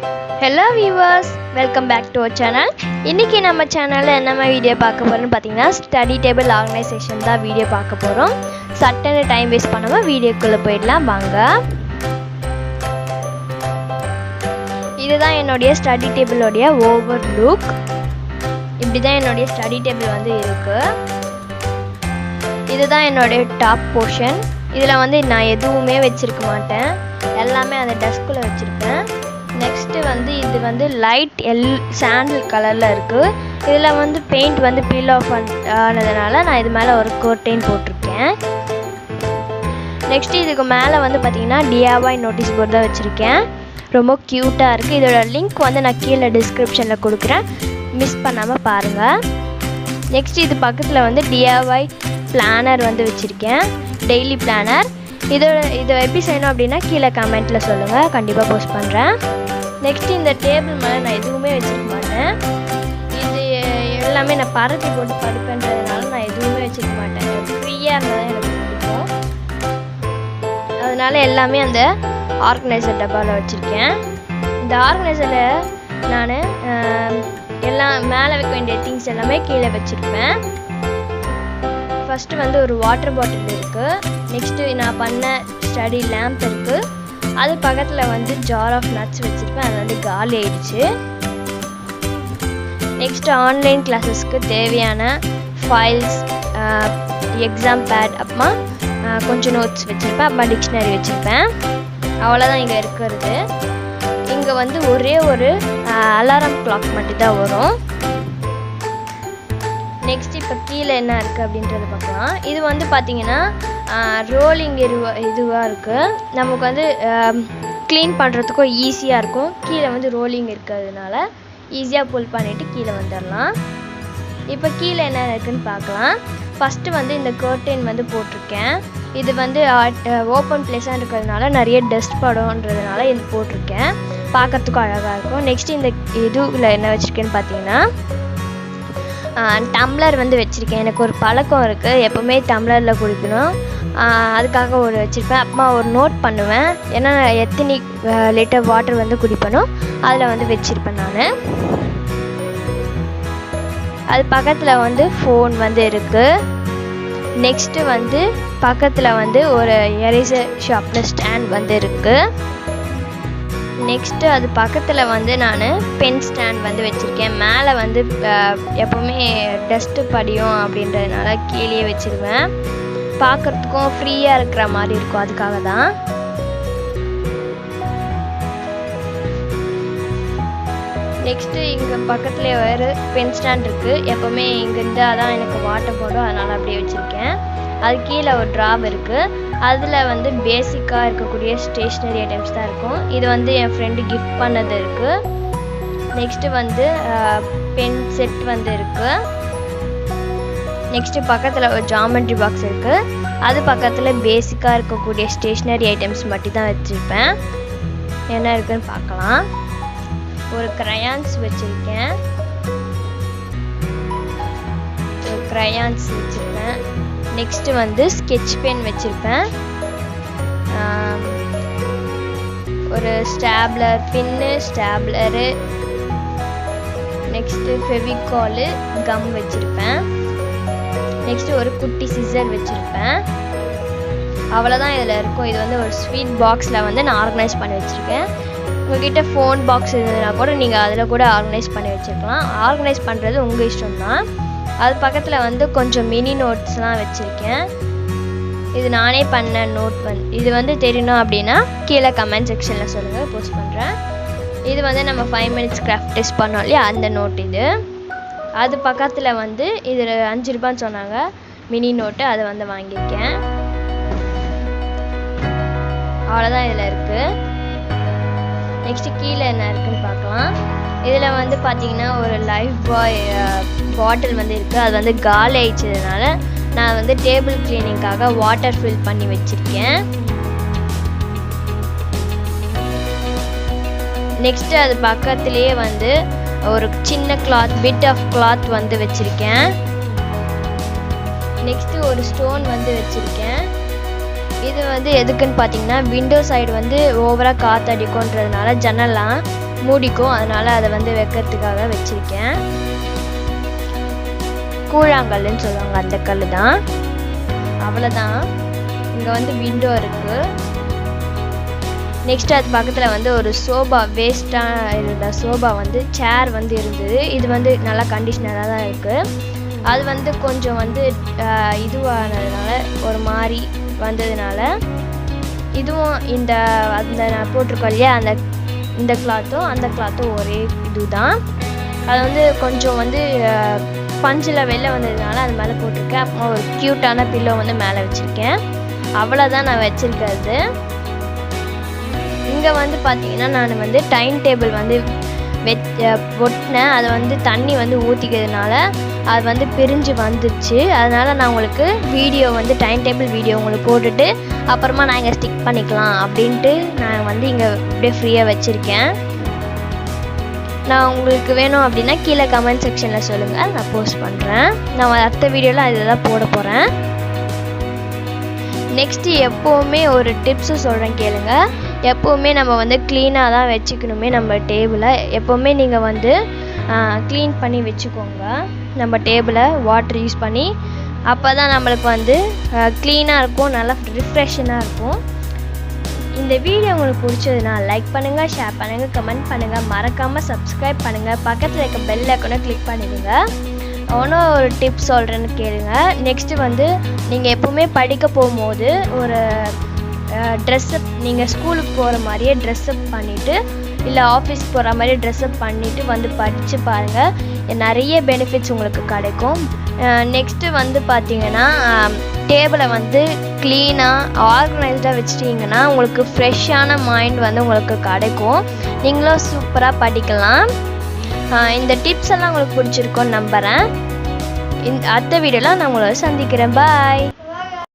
Hello viewers, welcome back to our channel. இன்னைக்கு நம்ம சேனல்ல என்னமா வீடியோ பார்க்க போறோம்னு பாத்தீங்கன்னா ஸ்டடி டேபிள் ஆர்கனைசேஷன் தான் வீடியோ பார்க்க போறோம். சட்டன டைம் வேஸ்ட் பண்ணாம வீடியோக்குள்ள போய்டலாம் வாங்க. இதுதான் என்னோட ஸ்டடி டேபிளோட ஓவர்லுக். இப்படி தான் என்னோட ஸ்டடி டேபிள் வந்து இருக்கு. இதுதான் என்னோட டாப் போர்ஷன். இதுல வந்து நான் எதுவுமே வச்சிருக்க மாட்டேன். எல்லாமே அந்த டெஸ்க்ல வச்சிருப்பேன். நெக்ஸ்ட் வந்து இது வந்து லைட் சாண்டில் கலர்ல இருக்கு. இதுல வந்து பெயிண்ட் வந்து பீல் ஆஃப் ஆனதுனால நான் இது மேல ஒரு கர்டைன் போட்டிருக்கேன். நெக்ஸ்ட் இதுக்கு மேல வந்து பாத்தீங்கன்னா DIY நோட்டீஸ் போர்டு தான் வச்சிருக்கேன். ரொம்ப கியூட்டா இருக்கு. இதோட லிங்க் வந்து நான் கீழே டிஸ்கிரிப்ஷன்ல கொடுக்குறேன், மிஸ் பண்ணாம பாருங்க. நெக்ஸ்ட் இது பக்கத்துல வந்து DIY பிளானர் வந்து வச்சிருக்கேன், டெய்லி பிளானர். இதை எப்படி செய்யணும் அப்படின்னா கீழே கமெண்ட்டில் சொல்லுங்கள், கண்டிப்பாக போஸ்ட் பண்ணுறேன். நெக்ஸ்ட் இந்த டேபிள் மேலே நான் எதுவுமே வச்சுருக்க மாட்டேன். இது எல்லாமே நான் பரத்தி போட்டு படுப்பேன்றதுனால நான் எதுவுமே வச்சுருக்க மாட்டேன். ஃப்ரீயாக இருந்தால் தான் எனக்கு பிடிக்கும். அதனால எல்லாமே அந்த ஆர்கனைசர் டப்பாவில் வச்சுருக்கேன். இந்த ஆர்கனைசரில் நான் எல்லாம் மேலே வைக்க வேண்டிய திங்ஸ் எல்லாமே கீழே வச்சுருப்பேன். ஃபஸ்ட்டு வந்து ஒரு வாட்டர் பாட்டில் இருக்குது. நெக்ஸ்ட்டு நான் பண்ண ஸ்டடி லேம்ப் இருக்குது. அது பக்கத்தில் வந்து ஜார் ஆஃப் நட்ஸ் வச்சுருப்பேன். அது வந்து காலி ஆயிடுச்சு. நெக்ஸ்ட்டு ஆன்லைன் கிளாஸஸ்க்கு தேவையான ஃபைல்ஸ், எக்ஸாம் பேட், அப்புறமா கொஞ்சம் நோட்ஸ் வச்சுருப்பேன், அப்புறமா டிக்ஷனரி வச்சுருப்பேன். அவ்வளோதான் இங்கே இருக்கிறது. இங்கே வந்து ஒரே ஒரு அலாரம் கிளாக் மட்டும்தான் வரும். நெக்ஸ்ட் இப்போ கீழே என்ன இருக்குது அப்படின்றத பார்க்கலாம். இது வந்து பார்த்தீங்கன்னா ரோலிங் இதுவாக இருக்குது. நமக்கு வந்து க்ளீன் பண்ணுறதுக்கும் ஈஸியாக இருக்கும். கீழே வந்து ரோலிங் இருக்கிறதுனால ஈஸியாக புல் பண்ணிவிட்டு கீழே வந்துடலாம். இப்போ கீழே என்ன இருக்குதுன்னு பார்க்கலாம். ஃபஸ்ட்டு வந்து இந்த கர்டைன் வந்து போட்டிருக்கேன். இது வந்து ஓப்பன் பிளேஸாக இருக்கிறதுனால நிறைய டஸ்ட் படும்ன்றதுனால இது போட்டிருக்கேன். பார்க்கறதுக்கும் அழகாக இருக்கும். நெக்ஸ்ட் இந்த இதுல என்ன வச்சுருக்கேன்னு பார்த்தீங்கன்னா டம்ளர் வந்து வச்சுருக்கேன். எனக்கு ஒரு பழக்கம் இருக்குது, எப்போவுமே டம்ளரில் குடிக்கணும். அதுக்காக ஒரு வச்சுருப்பேன். அப்புறமா ஒரு நோட் பண்ணுவேன், ஏன்னா எத்தனை லிட்டர் வாட்டர் வந்து குடிப்பேனோ அதில் வந்து வச்சுருப்பேன் நான். அது பக்கத்தில் வந்து ஃபோன் வந்து இருக்குது. நெக்ஸ்ட்டு வந்து பக்கத்தில் வந்து ஒரு எரேசர் ஷார்ப்னர் ஸ்டாண்ட் வந்து இருக்குது. நெக்ஸ்ட்டு அது பக்கத்தில் வந்து நான் பென் ஸ்டாண்ட் வந்து வச்சுருக்கேன். மேலே வந்து எப்போவுமே டஸ்ட்டு படியும் அப்படின்றதுனால கீழே வச்சுருவேன். பார்க்குறதுக்கும் ஃப்ரீயாக இருக்கிற மாதிரி இருக்கும், அதுக்காக தான். நெக்ஸ்ட்டு இங்கே பக்கத்தில் ஒரு பென் ஸ்டாண்ட் இருக்குது. எப்போவுமே இங்கேருந்து அதான் எனக்கு வாட்டர் போடும், அதனால் அப்படியே வச்சுருக்கேன். அது கீழே ஒரு ட்ராப் இருக்குது. அதில் வந்து பேசிக்காக இருக்கக்கூடிய ஸ்டேஷ்னரி ஐட்டம்ஸ் தான் இருக்கும். இது வந்து என் ஃப்ரெண்டு கிஃப்ட் பண்ணது இருக்குது. நெக்ஸ்ட்டு வந்து பென் செட் வந்து இருக்குது. நெக்ஸ்ட்டு பக்கத்தில் ஒரு ஜாமெண்ட்ரி பாக்ஸ் இருக்குது. அது பக்கத்தில் பேசிக்காக இருக்கக்கூடிய ஸ்டேஷ்னரி ஐட்டம்ஸ் மட்டும் தான் வச்சுருப்பேன். என்ன இருக்குதுன்னு பார்க்கலாம். ஒரு க்ரையான்ஸ் வச்சுருக்கேன். ஒரு க்ரையான்ஸ் வச்சுருப்பேன். நெக்ஸ்ட்டு வந்து ஸ்கெட்ச் பென் வச்சுருப்பேன். ஒரு ஸ்டாப்லர் பின்னு, ஸ்டாப்லரு, நெக்ஸ்ட்டு ஃபெவிகாலு, கம் வச்சுருப்பேன். நெக்ஸ்ட்டு ஒரு குட்டி சிசர் வச்சுருப்பேன். அவ்வளோதான் இதில் இருக்கும். இது வந்து ஒரு ஸ்வீட் பாக்ஸில் வந்து நான் ஆர்கனைஸ் பண்ணி வச்சுருக்கேன். உங்கள்கிட்ட ஃபோன் பாக்ஸ் இருந்ததுனா கூட நீங்கள் அதில் கூட ஆர்கனைஸ் பண்ணி வச்சுருக்கலாம். ஆர்கனைஸ் பண்ணுறது உங்கள் இஷ்டம்தான். அது பக்கத்தில் வந்து கொஞ்சம் மினி நோட்ஸ்லாம் வச்சுருக்கேன். இது நானே பண்ண நோட் இது வந்து தெரியணும் அப்படின்னா கீழே கமெண்ட் செக்ஷனில் சொல்லுங்கள், போஸ்ட் பண்ணுறேன். இது வந்து நம்ம 5 minutes கிராஃப்ட் டெஸ்ட் பண்ணோம் இல்லையா, அந்த நோட் இது. அது பக்கத்தில் வந்து இது 5 ரூபான்னு சொன்னாங்க மினி நோட்டு, அதை வந்து வாங்கியிருக்கேன். அவ்வளோதான் இதில் இருக்குது. நெக்ஸ்ட்டு கீழே என்ன இருக்குதுன்னு பார்க்கலாம். இதில் வந்து பார்த்தீங்கன்னா ஒரு லைஃப் பாய் பாட்டில் வந்து இருக்குது. அது வந்து காலி ஆயிடுச்சதுனால நான் வந்து டேபிள் கிளீனிங்காக வாட்டர் ஃபில் பண்ணி வச்சுருக்கேன். நெக்ஸ்ட்டு அது பக்கத்துலேயே வந்து ஒரு சின்ன பிட் ஆஃப் கிளாத் வந்து வச்சுருக்கேன். நெக்ஸ்ட்டு ஒரு ஸ்டோன் வந்து வச்சுருக்கேன். இது வந்து எதுக்குன்னு பார்த்தீங்கன்னா விண்டோ சைடு வந்து ஓவராக காற்றடிக்கும்ன்றதுனால ஜன்னல்லாம் மூடிக்கும், அதனால் அதை வந்து வைக்கிறதுக்காக வச்சுருக்கேன். கூழாங்கல்லுன்னு சொல்லுவாங்க, அந்த கல் தான். அவ்வளோதான். இங்கே வந்து விண்டோ இருக்குது. நெக்ஸ்ட் அது பக்கத்தில் வந்து ஒரு சோபா, வேஸ்ட்டாக இருந்த சோபா வந்து சேர் வந்து இருந்தது. இது வந்து நல்லா கண்டிஷனராக தான் இருக்குது. அது வந்து கொஞ்சம் வந்து இதுவானதுனால ஒரு மாதிரி வந்ததுனால இதுவும் அந்த நான் போட்டிருக்கோம் இல்லையா, இந்த கிளாத்தும் அந்த கிளாத்தும் ஒரே இது தான். அது வந்து கொஞ்சம் வந்து பஞ்சில் வெளில வந்ததுனால அது மேலே போட்டிருக்கேன். அப்புறமா ஒரு க்யூட்டான பில்லோ வந்து மேலே வச்சுருக்கேன். அவ்வளோதான் நான் வச்சுருக்கிறது. இங்கே வந்து பார்த்தீங்கன்னா நான் வந்து டைம் டேபிள் வந்து ஒட்டினேன். அதை வந்து தண்ணி வந்து ஊற்றிக்கிறதுனால அது வந்து பிரிஞ்சு வந்துடுச்சு. அதனால் நான் உங்களுக்கு வீடியோ வந்து டைம் டேபிள் வீடியோ உங்களுக்கு போட்டுட்டு அப்புறமா நான் இங்கே ஸ்டிக் பண்ணிக்கலாம் அப்படின்ட்டு நான் வந்து இங்கே அப்படியே ஃப்ரீயாக வச்சுருக்கேன். நான் உங்களுக்கு வேணும் அப்படின்னா கீழே கமெண்ட் செக்ஷனில் சொல்லுங்கள், நான் போஸ்ட் பண்ணுறேன். நான் அடுத்த வீடியோவில் அதில் தான் போட போகிறேன். நெக்ஸ்ட்டு எப்போவுமே ஒரு டிப்ஸு சொல்கிறேன் கேளுங்க. எப்போவுமே நம்ம வந்து க்ளீனாக தான் வச்சுக்கணுமே நம்ம டேபிளை. எப்போவுமே நீங்கள் வந்து க்ளீன் பண்ணி வச்சுக்கோங்க நம்ம டேபிளை, வாட்டர் யூஸ் பண்ணி. அப்போ தான் நம்மளுக்கு வந்து க்ளீனாக இருக்கும், நல்லா ரிஃப்ரெஷ்ஷனாக இருக்கும். இந்த வீடியோ உங்களுக்கு பிடிச்சதுன்னா லைக் பண்ணுங்கள், ஷேர் பண்ணுங்கள், கமெண்ட் பண்ணுங்கள், மறக்காமல் சப்ஸ்கிரைப் பண்ணுங்கள், பக்கத்தில் இருக்க பெல் ஐக்கானை கிளிக் பண்ணிடுங்க. ஒன்றும் ஒரு டிப்ஸ் சொல்கிறேன்னு கேளுங்க. நெக்ஸ்ட்டு வந்து நீங்கள் எப்போவுமே படிக்க போகும்போது ஒரு ட்ரெஸ்அப், நீங்கள் ஸ்கூலுக்கு போகிற மாதிரியே ட்ரெஸ்அப் பண்ணிவிட்டு இல்லை ஆஃபீஸ் போகிற மாதிரி ட்ரெஸ்அப் பண்ணிவிட்டு வந்து படித்து பாருங்கள். நிறைய பெனிஃபிட்ஸ் உங்களுக்கு கிடைக்கும். நெக்ஸ்ட்டு வந்து பார்த்தீங்கன்னா டேபிளை வந்து க்ளீனாக ஆர்கனைஸ்டாக வச்சிட்டிங்கன்னா உங்களுக்கு ஃப்ரெஷ்ஷான மைண்ட் வந்து உங்களுக்கு கிடைக்கும். நீங்களும் சூப்பராக படிக்கலாம். இந்த டிப்ஸ் எல்லாம் உங்களுக்கு பிடிச்சிருக்கோன்னு நம்புகிறேன். அடுத்த வீடியோவில் நான் உங்களை சந்திக்கிறேன். பாய்.